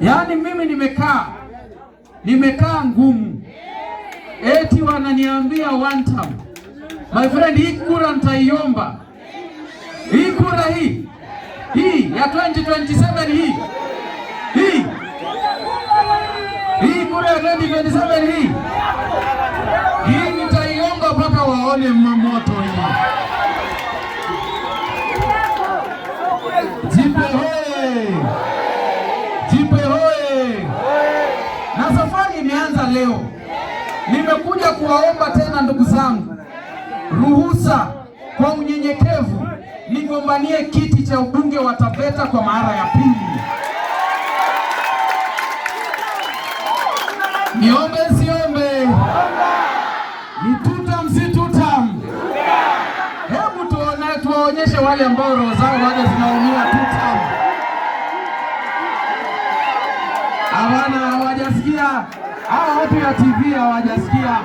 Yaani mimi nimekaa ngumu, eti wananiambia one time. My friend, hii kura nitaiomba. Hii kura hii ya 2027 hii kura ya 2027 hii nitaiomba mpaka waone moto hii. Jipe hoye! Jipe hoye! Na safari imeanza leo. Nimekuja kuwaomba tena ndugu zangu, ruhusa kwa unyenyekevu nigombanie kiti cha ubunge wa Taveta kwa mara ya pili. Niombe siombe? Ni tutam si tutam? Hebu tuwaonyeshe wale ambao roho zao bado zinaumia tutam. Hawajasikia. Hawa watu ya TV hawajasikia.